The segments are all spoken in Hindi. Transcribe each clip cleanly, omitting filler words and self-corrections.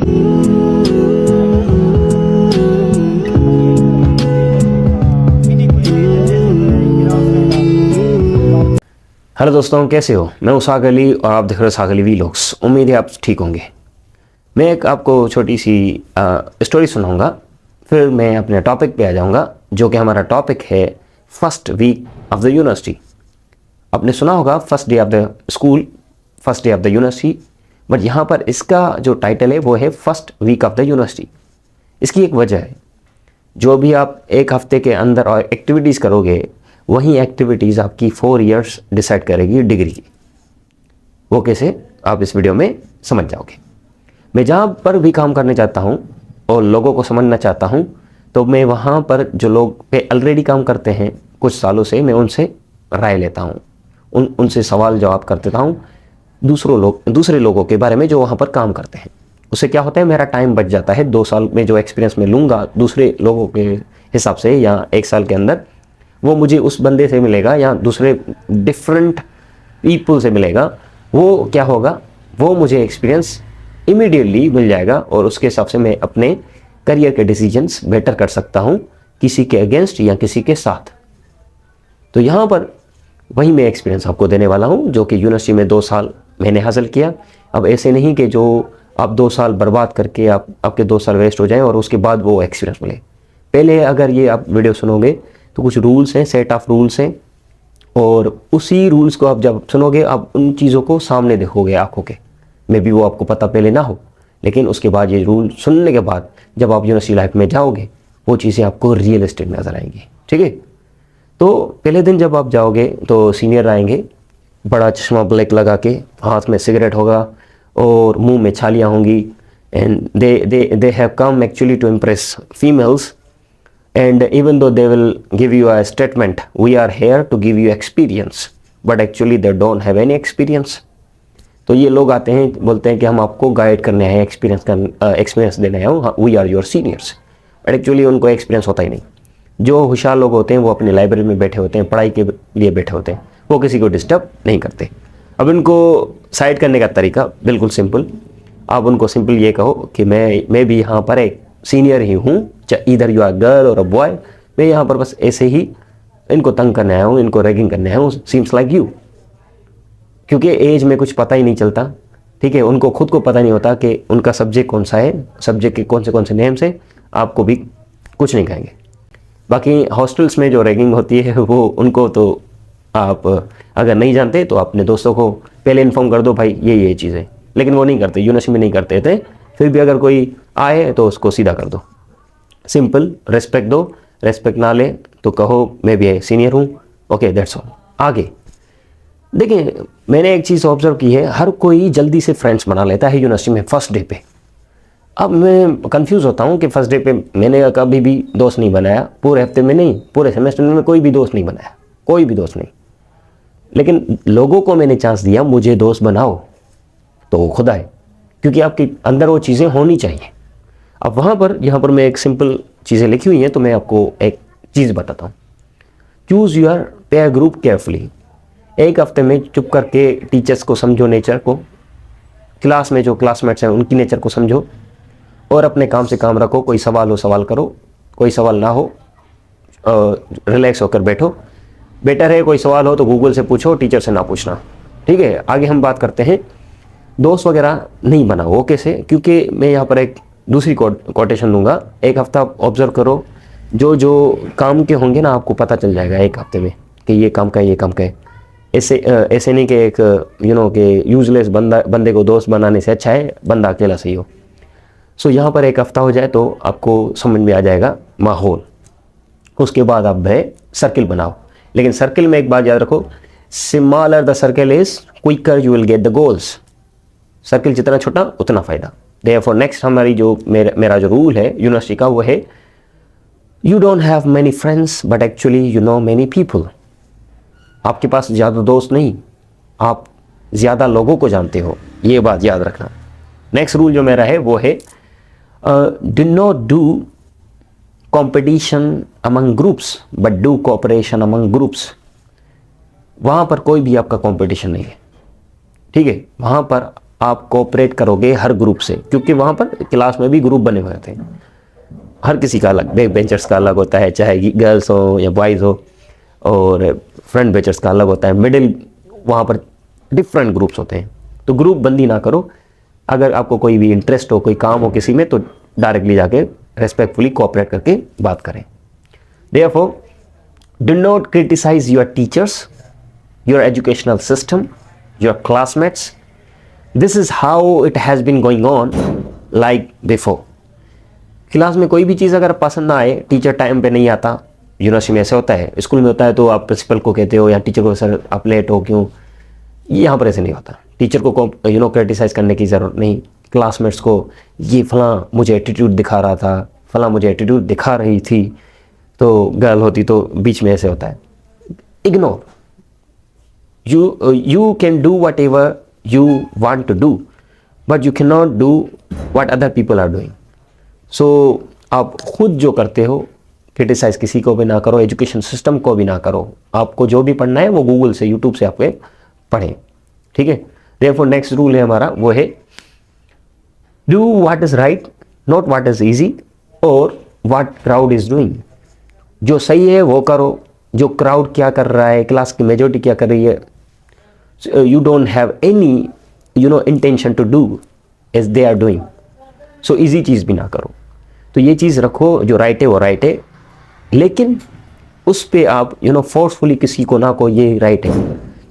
हेलो दोस्तों, कैसे हो? मैं हूं साग अली और आप देख रहे हो साग अली वीलॉग्स। उम्मीद है आप ठीक होंगे। मैं एक आपको छोटी सी स्टोरी सुनाऊंगा, फिर मैं अपने टॉपिक पे आ जाऊंगा, जो कि हमारा टॉपिक है first week of the university. आपने सुना होगा first day of the school, first day of the university, but यहाँ पर इसका जो टाइटल है वो है first week of the university. इसकी एक वजह है, जो भी आप एक हफ्ते के अंदर और एक्टिविटीज़ करोगे, वही एक्टिविटीज़ आपकी 4 इयर्स डिसाइड करेगी डिग्री की। वो कैसे, आप इस वीडियो में समझ जाओगे। मैं जहाँ पर भी काम करने चाहता हूँ और लोगों को समझना चाहता हूँ, तो मैं वहाँ पर जो लोग पे ऑलरेडी काम करते हैं कुछ सालों से, मैं उनसे राय लेता हूँ, उनसे सवाल जवाब कर देता हूँ दूसरे लोगों के बारे में जो वहाँ पर काम करते हैं। उससे क्या होता है, मेरा टाइम बच जाता है। 2 साल में जो एक्सपीरियंस मैं लूँगा दूसरे लोगों के हिसाब से, या 1 साल के अंदर, वो मुझे उस बंदे से मिलेगा या दूसरे डिफरेंट पीपल से मिलेगा। वो क्या होगा, वो मुझे एक्सपीरियंस इमीडिएटली मिल जाएगा और उसके हिसाब से मैं अपने करियर के डिसीजंस बेटर कर सकता हूँ, किसी के अगेंस्ट या किसी के साथ। तो यहाँ पर वही मैं एक्सपीरियंस आपको देने वाला हूँ, जो कि यूनिवर्सिटी में 2 साल मैंने हासिल किया। अब ऐसे नहीं कि जो आप 2 साल बर्बाद करके आपके 2 साल वेस्ट हो जाएं और उसके बाद वो एक्सपीरियंस मिले। पहले अगर ये आप वीडियो सुनोगे तो कुछ रूल्स हैं, सेट ऑफ रूल्स हैं, और उसी रूल्स को आप जब सुनोगे, आप उन चीज़ों को सामने देखोगे आंखों के। मे बी वो आपको पता पहले ना हो, लेकिन उसके बाद ये रूल सुनने के बाद जब आप यूनिवर्सिटी लाइफ में जाओगे, वो चीज़ें आपको रियलिस्टिक नजर आएंगी। ठीक है? तो पहले दिन जब आप जाओगे तो सीनियर आएंगे, बड़ा चश्मा ब्लैक लगा के, हाथ में सिगरेट होगा और मुंह में छालियाँ होंगी। And they have come actually to impress females, and even though they will give you a statement, we are here to give you experience, but actually they don't have any experience. तो ये लोग आते हैं, बोलते हैं कि हम आपको गाइड करने आए हैं, एक्सपीरियंस देने आए हैं, we are your seniors, but actually उनको एक्सपीरियंस होता ही नहीं। जो होशियार लोग होते हैं वो अपनी लाइब्रेरी में बैठे होते हैं, पढ़ाई के लिए बैठे होते हैं, वो किसी को डिस्टर्ब नहीं करते। अब इनको साइड करने का तरीका बिल्कुल सिंपल। आप उनको सिंपल ये कहो कि मैं भी यहाँ पर एक सीनियर ही हूँ, इधर यू आर गर्ल और अ बॉय, मैं यहाँ पर बस ऐसे ही इनको तंग करने आया हूँ, इनको रैगिंग करने आया हूँ, सीम्स लाइक यू। क्योंकि एज में कुछ पता ही नहीं चलता। ठीक है? उनको खुद को पता नहीं होता कि उनका सब्जेक्ट कौन सा है, सब्जेक्ट के कौन से नेम्स हैं, आपको भी कुछ नहीं कहेंगे। बाकी हॉस्टल्स में जो रैगिंग होती है वो उनको तो आप अगर नहीं जानते तो अपने दोस्तों को पहले इन्फॉर्म कर दो, भाई ये चीज़ है, लेकिन वो नहीं करते, यूनिवर्सिटी में नहीं करते थे। फिर भी अगर कोई आए तो उसको सीधा कर दो, सिंपल रेस्पेक्ट दो। रेस्पेक्ट ना ले तो कहो मैं भी सीनियर हूँ, ओके दैट्स ऑल। आगे देखिए, मैंने एक चीज़ ऑब्जर्व की है, हर कोई जल्दी से फ्रेंड्स बना लेता है यूनिवर्सिटी में फर्स्ट डे पे। अब मैं कंफ्यूज होता हूँ कि फर्स्ट डे पे मैंने कभी भी दोस्त नहीं बनाया, पूरे हफ्ते में नहीं, पूरे सेमेस्टर में कोई भी दोस्त नहीं बनाया, कोई भी दोस्त नहीं। लेकिन लोगों को मैंने चांस दिया, मुझे दोस्त बनाओ, तो वो खुद आए, क्योंकि आपके अंदर वो चीज़ें होनी चाहिए। अब यहाँ पर मैं एक सिंपल चीज़ें लिखी हुई हैं, तो मैं आपको एक चीज़ बताता हूँ। Choose your pair group carefully. एक हफ्ते में चुप करके टीचर्स को समझो, नेचर को, क्लास में जो क्लासमेट्स हैं उनकी नेचर को समझो, और अपने काम से काम रखो। कोई सवाल हो सवाल करो, कोई सवाल ना हो रिलैक्स होकर बैठो। बेटर है कोई सवाल हो तो गूगल से पूछो, टीचर से ना पूछना। ठीक है? आगे हम बात करते हैं। दोस्त वगैरह नहीं बनाओ। वो कैसे? क्योंकि मैं यहाँ पर एक दूसरी कोटेशन दूंगा। एक हफ्ता ऑब्जर्व करो, जो काम के होंगे ना, आपको पता चल जाएगा एक हफ्ते में कि ये काम का है, ये काम का है। ऐसे नहीं कि एक कि यूजलेस बंदे को दोस्त बनाने से अच्छा है बंदा अकेला सही हो। सो यहाँ पर एक हफ्ता हो जाए तो आपको समझ में आ जाएगा माहौल। उसके बाद आप सर्किल बनाओ। लेकिन सर्किल में एक बात याद रखो, smaller the circle is quicker you will get the goals. Circle जितना छोटा उतना फ़ायदा। देयरफॉर नेक्स्ट हमारी जो मेरा जो रूल है यूनिवर्सिटी का, वो है you don't have many friends but actually you know many people. आपके पास ज़्यादा दोस्त नहीं, आप ज़्यादा लोगों को जानते हो, ये बात याद रखना। नेक्स्ट रूल जो मेरा है वो है do not do competition among groups but do cooperation among groups. वहाँ पर कोई भी आपका कंपटीशन नहीं है। ठीक है? वहाँ पर आप कोऑपरेट करोगे हर ग्रुप से, क्योंकि वहाँ पर क्लास में भी ग्रुप बने हुए थे, हर किसी का अलग, बैक बेंचर्स का अलग होता है, चाहे गर्ल्स हो या बॉयज़ हो, और फ्रंट बेंचर्स का अलग होता है, मिडिल, वहाँ पर डिफरेंट ग्रुप्स होते हैं। तो ग्रुप बंदी ना करो। अगर आपको कोई भी इंटरेस्ट हो, कोई काम हो किसी में, तो डायरेक्टली जाके रेस्पेक्टफुली कोऑपरेट करके बात करें। Therefore, do not criticize your teachers, your educational system, your classmates. This is how it has been going on like before. Class में कोई भी चीज़ अगर पसंद ना आए, टीचर टाइम पे नहीं आता, यूनिवर्सिटी में ऐसे होता है, स्कूल में होता है तो आप प्रिंसिपल को कहते हो या टीचर को, सर आप लेट हो क्यों। यहाँ पर ऐसे नहीं होता। टीचर को क्रिटिसाइज करने की ज़रूरत नहीं। क्लासमेट्स को, ये फलां मुझे एटीट्यूड दिखा रहा था, फलां मुझे एटीट्यूड दिखा रही थी, तो गर्ल होती तो बीच में ऐसे होता है। Ignore. You can do whatever you want to do, but you can not do what other people are doing. So आप खुद जो करते हो, क्रिटिसाइज किसी को भी ना करो, एजुकेशन सिस्टम को भी ना करो। आपको जो भी पढ़ना है वो गूगल से, यूट्यूब से आप पढ़ें, ठीक है। देयरफॉर नेक्स्ट रूल है हमारा, वो है do what is right, not what is easy और व्हाट क्राउड इज डूइंग। जो सही है वो करो, जो क्राउड क्या कर रहा है, क्लास की मेजोरिटी क्या कर रही है, you don't have any intention to do as they are doing. So easy चीज़ भी ना करो। तो ये चीज़ रखो, जो राइट है वो राइट है, लेकिन उस पे आप फोर्सफुली किसी को ना को ये राइट है,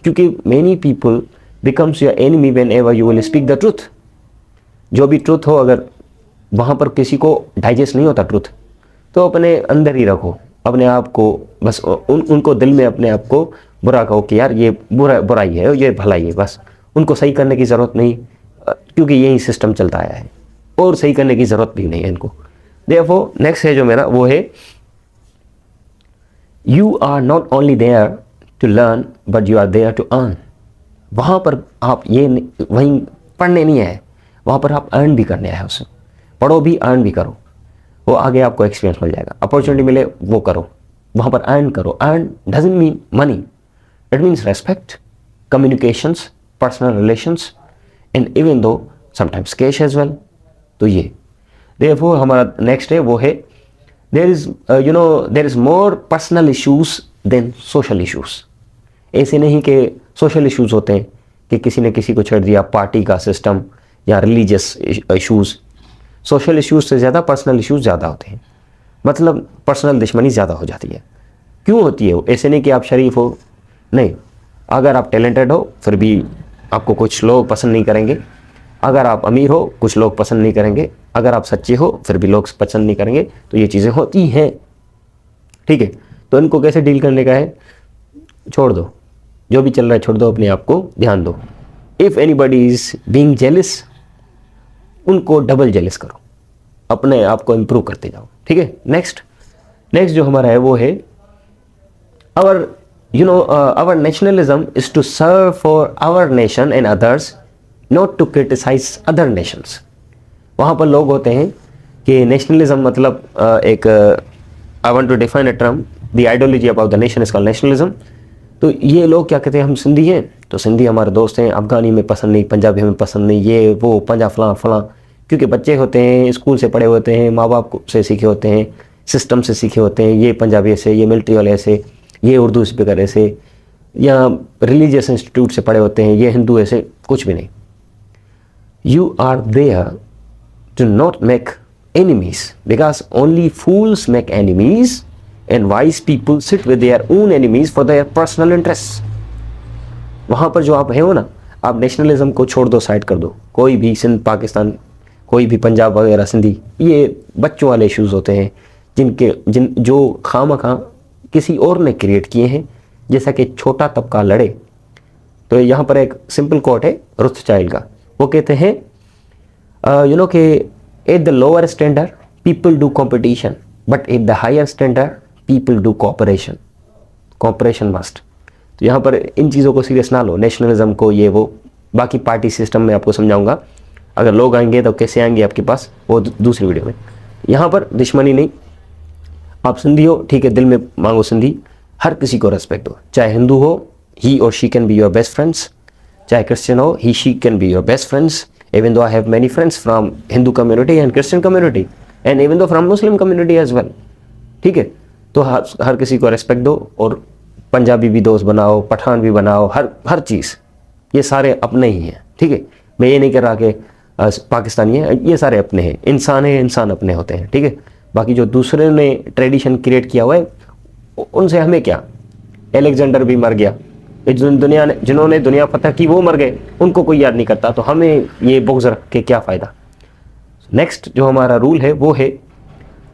क्योंकि many people becomes your enemy when ever you will speak the truth. जो भी ट्रूथ हो, अगर वहाँ पर किसी को डाइजेस्ट नहीं होता ट्रूथ, तो अपने अंदर ही रखो, अपने आप को बस उनको दिल में अपने आप को बुरा कहो कि यार ये बुराई है, ये भलाई है, बस उनको सही करने की ज़रूरत नहीं, क्योंकि यही सिस्टम चलता आया है और सही करने की ज़रूरत भी नहीं है इनको। देयरफॉर नेक्स्ट है जो मेरा, वो है you are not only there to learn but you are there to earn. वहाँ पर आप ये वहीं पढ़ने नहीं आए, वहाँ पर आप अर्न भी करने आए। उससे पढ़ो भी, अर्न भी करो, वो आगे आपको एक्सपीरियंस मिल जाएगा। अपॉर्चुनिटी मिले वो करो, वहाँ पर अर्न करो। Earn doesn't mean money, it means respect, communications, personal relations and even though sometimes cash as well. तो ये देयरफॉर हमारा नेक्स्ट है, वो है there is more personal issues than social issues. ऐसे नहीं कि सोशल इश्यूज होते हैं कि किसी ने किसी को छेड़ दिया, पार्टी का सिस्टम या रिलीजियस इश्यूज। सोशल इश्यूज से ज़्यादा पर्सनल इश्यूज ज़्यादा होते हैं, मतलब पर्सनल दुश्मनी ज़्यादा हो जाती है। क्यों होती है वो? ऐसे नहीं कि आप शरीफ हो, नहीं, अगर आप टैलेंटेड हो फिर भी आपको कुछ लोग पसंद नहीं करेंगे, अगर आप अमीर हो कुछ लोग पसंद नहीं करेंगे, अगर आप सच्चे हो फिर भी लोग पसंद नहीं करेंगे। तो ये चीज़ें होती हैं, ठीक है। तो इनको कैसे डील करने का है, छोड़ दो, जो भी चल रहा है छोड़ दो, अपने आप को ध्यान दो। इफ़ एनीबडी इज बीइंग जेलिस, उनको डबल जेलिस करो, अपने आप को इम्प्रूव करते जाओ, ठीक है। नेक्स्ट जो हमारा है वो है our nationalism is to serve for our nation and others, not to criticize other nations. वहाँ पर लोग होते हैं कि नेशनलिज्म मतलब I want to define a term, the ideology about the nation is called nationalism. तो ये लोग क्या कहते हैं, हम सिंधी हैं तो सिंधी हमारे दोस्त हैं, अफगानी में पसंद नहीं, पंजाबी में पसंद नहीं, ये वो पंजाब फलां, क्योंकि बच्चे होते हैं, स्कूल से पढ़े होते हैं, माँ बाप से सीखे होते हैं, सिस्टम से सीखे होते हैं, ये पंजाबी ऐसे, ये मिलिट्री वाले ऐसे, ये उर्दू स्पीकर ऐसे, या रिलीजियस इंस्टीट्यूट से पढ़े होते हैं, ये हिंदू ऐसे, कुछ भी नहीं। You are there to not make enemies, because only fools make enemies and wise people sit with their own enemies for their personal interests. वहाँ पर जो आप है हो ना, आप नेशनलिज्म को छोड़ दो, साइड कर दो। कोई भी सिंध पाकिस्तान, कोई भी पंजाब वगैरह सिंधी, ये बच्चों वाले इश्यूज़ होते हैं जो खामखा किसी और ने क्रिएट किए हैं, जैसा कि छोटा तबका लड़े। तो यहाँ पर एक सिंपल कोट है रुथचाइल्ड का, वो कहते हैं कि at the lower standard people do competition, but at the higher standard people do cooperation must. तो यहाँ पर इन चीज़ों को सीरियस ना लो, नेशनलिज्म को, ये वो। बाकी पार्टी सिस्टम में आपको समझाऊंगा, अगर लोग आएंगे तो कैसे आएंगे आपके पास, वो दूसरी वीडियो में। यहाँ पर दुश्मनी नहीं, आप सिंधी हो ठीक है, दिल में मांगो सिंधी, हर किसी को रेस्पेक्ट दो, चाहे हिंदू हो, ही और she can be your best friends, चाहे क्रिश्चियन हो, he she can be your best friends, even though I have many friends from Hindu community and Christian community and even though from Muslim community as well. ठीक है, तो हर किसी को रेस्पेक्ट दो, और पंजाबी भी दोस्त बनाओ, पठान भी बनाओ, हर चीज़, ये सारे अपने ही हैं। ठीक है, मैं ये नहीं कह रहा कि पाकिस्तानी है, ये सारे अपने हैं, इंसान अपने होते हैं। ठीक है, बाकी जो दूसरे ने ट्रेडिशन क्रिएट किया हुआ है उनसे हमें क्या। एलेक्जेंडर भी मर गया, जिन्होंने दुनिया फतह की वो मर गए, उनको कोई याद नहीं करता, तो हमें ये बुग़्ज़ रख के क्या फ़ायदा। नेक्स्ट जो हमारा रूल है वो है,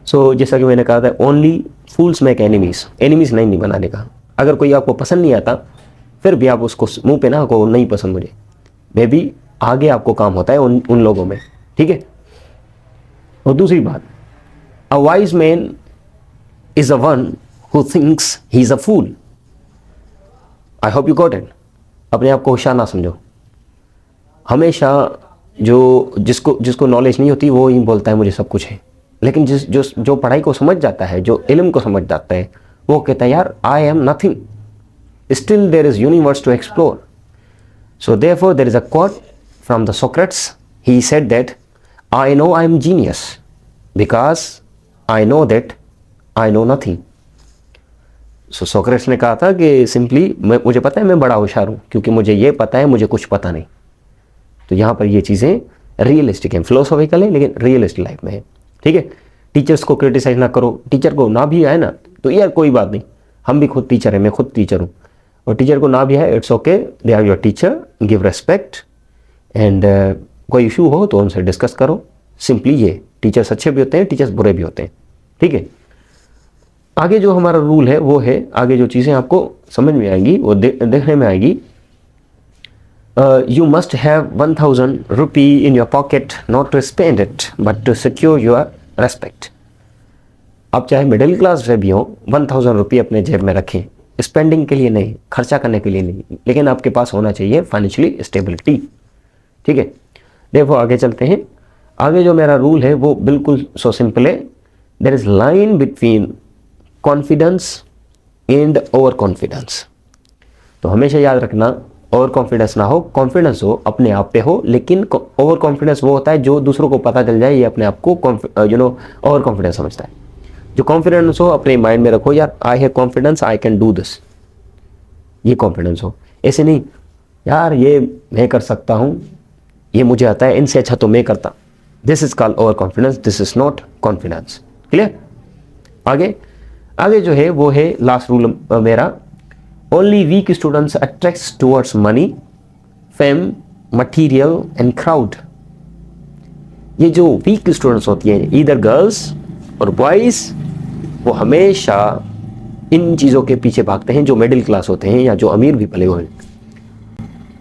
जैसा कि मैंने कहा था, ओनली फूल्स मेक एनिमीज़ नहीं बनाने का। अगर कोई आपको पसंद नहीं आता फिर भी आप उसको मुंह पे ना को नहीं पसंद मुझे, मे बी आगे आपको काम होता है उन लोगों में। ठीक है, और दूसरी बात, a wise man is a one who thinks he is a fool. I hope you got it. अपने आप को होशियार ना समझो। हमेशा जिसको नॉलेज नहीं होती वो ही बोलता है मुझे सब कुछ है, लेकिन जो पढ़ाई को समझ जाता है, जो इल्म को समझ जाता है, वो कहता है यार I am nothing, still there is universe to explore. So therefore there is a quote from the Socrates, he said that I know I am genius because I know that I know nothing. So Socrates ने कहा था कि सिंपली मुझे पता है मैं बड़ा होशियार हूँ, क्योंकि मुझे ये पता है मुझे कुछ पता नहीं। तो यहाँ पर ये चीज़ें रियलिस्टिक हैं, फिलोसॉफिकल है लेकिन रियलिस्टिक लाइफ में है। ठीक है, टीचर्स को क्रिटिसाइज ना करो। टीचर को ना भी आए ना तो यार कोई बात नहीं, हम भी खुद टीचर हैं, मैं खुद टीचर हूँ, और टीचर को ना भी आए it's okay, they are your teacher, give respect and कोई इशू हो तो उनसे डिस्कस करो। सिंपली ये, टीचर्स अच्छे भी होते हैं, टीचर्स बुरे भी होते हैं। ठीक है, आगे जो हमारा रूल है वो है, आगे जो चीज़ें आपको समझ में आएंगी वो देखने में आएगी। You must have 1000 rupee in your pocket not to spend it but to secure your respect। आप चाहे मिडिल क्लास से भी हो, 1000 रुपये अपने जेब में रखें, स्पेंडिंग के लिए नहीं, खर्चा करने के लिए नहीं, लेकिन आपके पास होना चाहिए फाइनेंशियली स्टेबिलिटी। ठीक है, देखो आगे चलते हैं। आगे जो मेरा रूल है वो बिल्कुल सो सिंपल है। There is line between confidence and over confidence. तो हमेशा याद रखना, ओवर कॉन्फिडेंस ना हो, कॉन्फिडेंस हो, अपने आप पे हो, लेकिन ओवर कॉन्फिडेंस वो होता है जो दूसरों को पता चल जाए ये अपने आप को ओवर कॉन्फिडेंस समझता है। जो कॉन्फिडेंस हो अपने माइंड में रखो, यार I have confidence, I can do this, ये कॉन्फिडेंस हो। ऐसे नहीं यार ये मैं कर सकता हूँ, ये मुझे आता है, इनसे अच्छा तो मैं करता, this is called over confidence, this is not confidence. Clear. आगे जो है वो है लास्ट रूल मेरा, only weak students attracts towards money, fame, material and crowd. ये जो वीक स्टूडेंट्स होती हैं, ईदर गर्ल्स और बॉयज, वो हमेशा इन चीज़ों के पीछे भागते हैं जो मिडिल क्लास होते हैं या जो अमीर भी पले हुए हैं।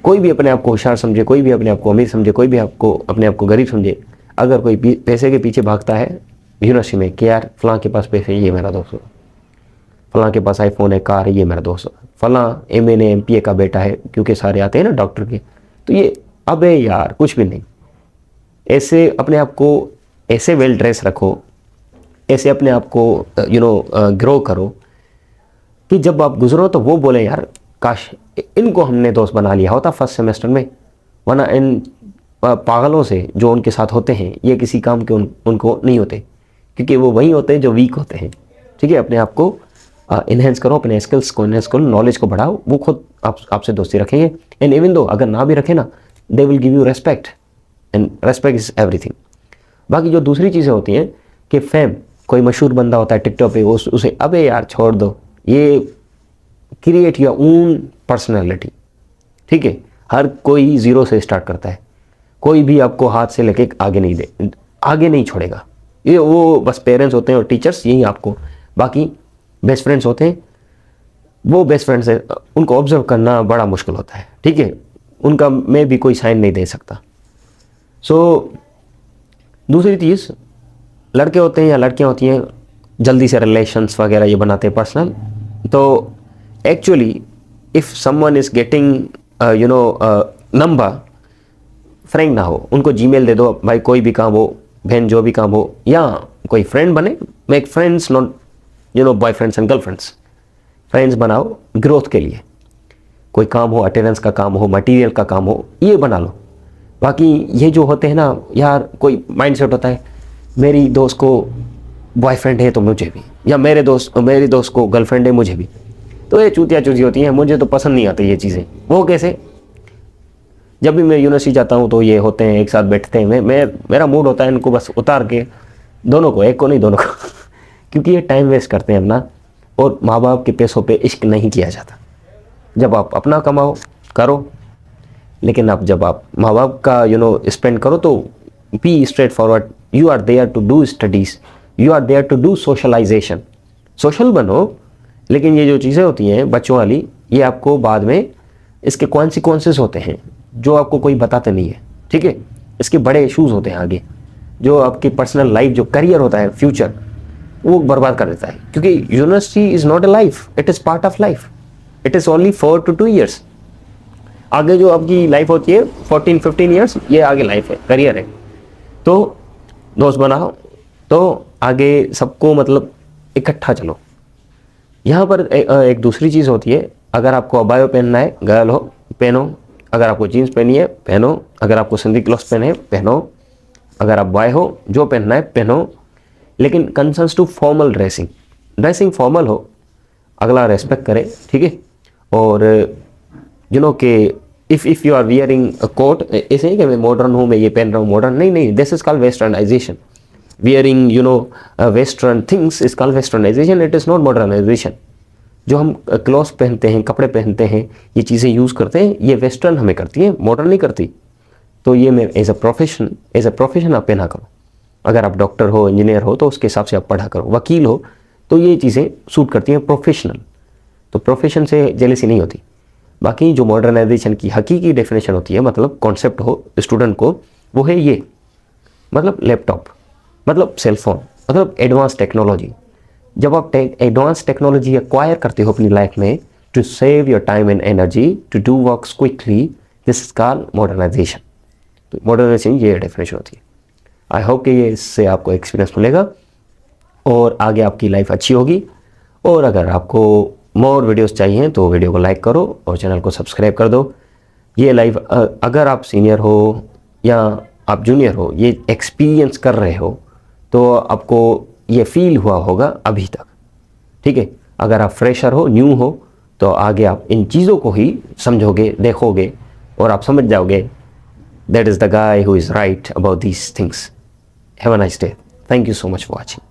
कोई भी अपने आप को होशियार समझे, कोई भी अपने आप को अमीर समझे, कोई भी अपने आप को गरीब समझे, अगर कोई पैसे के पीछे भागता है यूनिवर्सिटी में कि यार फलां के पास पैसे, ये मेरा दोस्त हो, फलां के पास आईफोन है, कार है, ये मेरा दोस्त हो, फलां MNA MPA का बेटा है, क्योंकि सारे आते हैं ना डॉक्टर के, तो ये अबे यार कुछ भी नहीं। ऐसे अपने आप को ऐसे वेल ड्रेस रखो, ऐसे अपने आप को ग्रो करो कि जब आप गुजरो तो वो बोले यार काश इनको हमने दोस्त बना लिया होता फर्स्ट सेमेस्टर में, वरना इन पागलों से जो उनके साथ होते हैं ये किसी काम के उनको नहीं होते, क्योंकि वो वही होते हैं जो वीक होते हैं। ठीक है, अपने आप को इन्हेंस करो, अपने स्किल्स को इन्हेंस करो, नॉलेज को बढ़ाओ, वो खुद आपसे दोस्ती रखेंगे। एंड इवन दो अगर ना भी रखे ना, they will give you respect, and respect is everything. बाकी जो दूसरी चीज़ें होती हैं कि फेम, कोई मशहूर बंदा होता है टिकटॉक पे, उसे अबे यार छोड़ दो, ये क्रिएट योर ओन पर्सनैलिटी। ठीक है, हर कोई ज़ीरो से स्टार्ट करता है, कोई भी आपको हाथ से लेके आगे नहीं छोड़ेगा। ये वो बस पेरेंट्स होते हैं और टीचर्स, यही आपको, बाकी बेस्ट फ्रेंड्स होते हैं, वो बेस्ट फ्रेंड्स है, उनको ऑब्जर्व करना बड़ा मुश्किल होता है। ठीक है, उनका मैं भी कोई साइन नहीं दे सकता। दूसरी चीज़, लड़के होते हैं या लड़कियां होती हैं जल्दी से रिलेशंस वगैरह ये बनाते हैं पर्सनल, तो actually if someone is getting number, Frank ना हो, उनको जीमेल दे दो भाई, कोई भी काम हो, बहन जो भी काम हो, या कोई फ्रेंड बने, make friends not boyfriends and girlfriends, friends बनाओ ग्रोथ के लिए। कोई काम हो, अटेंडेंस का काम हो, मटेरियल का काम हो, ये बना लो। बाकी ये जो होते हैं ना यार, कोई माइंडसेट होता है मेरी दोस्त को बॉयफ्रेंड है तो मुझे भी, या मेरी दोस्त को गर्लफ्रेंड है मुझे भी, तो ये चूतिया चूती होती हैं। मुझे तो पसंद नहीं आती ये चीज़ें। वो कैसे? जब भी मैं यूनिवर्सिटी जाता हूँ तो ये होते हैं, एक साथ बैठते हैं। मेरा मूड होता है इनको बस उतार के, दोनों को, एक को नहीं दोनों को क्योंकि ये टाइम वेस्ट करते हैं अपना, और माँ बाप के पैसों पे इश्क नहीं किया जाता। जब आप अपना कमाओ करो, लेकिन जब आप माँ बाप का स्पेंड करो तो be straightforward. You are there to do studies, you are there to do socialization. Social बनो, लेकिन ये जो चीज़ें होती हैं बच्चों वाली, ये आपको बाद में इसके कॉन्सिक्वेंसेस होते हैं जो आपको कोई बताते नहीं है, ठीक है। इसके बड़े इश्यूज़ होते हैं आगे, जो आपकी पर्सनल लाइफ, जो करियर होता है, फ्यूचर, वो बर्बाद कर देता है। क्योंकि university is not a life, it is part of life. It is only 4 to 2 years। आगे जो आपकी लाइफ होती है 14-15 years, ये आगे लाइफ है, करियर है। तो दोस्त बनाओ तो आगे सबको मतलब इकट्ठा चलो। यहाँ पर एक दूसरी चीज़ होती है, अगर आपको अबायो पहनना है, गर्ल हो पहनो, अगर आपको जीन्स पहनी है पहनो, अगर आपको सिंधी क्लॉथ पहने है पहनो, अगर आप बॉय हो जो पहनना है पहनो, लेकिन concerns to formal dressing formal हो, अगला रेस्पेक्ट करे, ठीक है। और कि if you are wearing a coat, ऐसे नहीं कि मैं मॉडर्न हूँ, मैं ये पहन रहा हूँ मॉडर्न, नहीं, this is called westernization. Wearing western things is called westernization, it is not modernization. जो हम क्लॉथ्स पहनते हैं, कपड़े पहनते हैं, ये चीज़ें यूज़ करते हैं, ये वेस्टर्न हमें करती है, मॉडर्न नहीं करती। तो ये मैं एज अ प्रोफेशन आप पहना करो। अगर आप डॉक्टर हो, इंजीनियर हो, तो उसके हिसाब से आप पढ़ा करो। वकील हो तो ये चीज़ें सूट करती हैं, प्रोफेशनल। तो प्रोफेशन से जेलसी नहीं होती। बाकी जो मॉडर्नाइजेशन की हकीकी डेफिनेशन होती है, मतलब कॉन्सेप्ट हो स्टूडेंट को, वो है ये, मतलब लैपटॉप, मतलब सेलफोन, मतलब एडवांस टेक्नोलॉजी। जब आप एडवांस टेक्नोलॉजी एक्वायर करते हो अपनी लाइफ में to save your time and energy to do works quickly, this is called modernization. तो मॉडर्नाइजेशन ये डेफिनेशन होती है। आई होप कि ये इससे आपको एक्सपीरियंस मिलेगा और आगे आपकी लाइफ अच्छी होगी। और अगर आपको मोर वीडियोस चाहिए तो वीडियो को लाइक करो और चैनल को सब्सक्राइब कर दो। ये लाइफ, अगर आप सीनियर हो या आप जूनियर हो, ये एक्सपीरियंस कर रहे हो तो आपको ये फील हुआ होगा अभी तक, ठीक है। अगर आप फ्रेशर हो, न्यू हो, तो आगे आप इन चीज़ों को ही समझोगे, देखोगे और आप समझ जाओगे that is the guy who is right about these things. Have a nice day. Thank you so much for watching.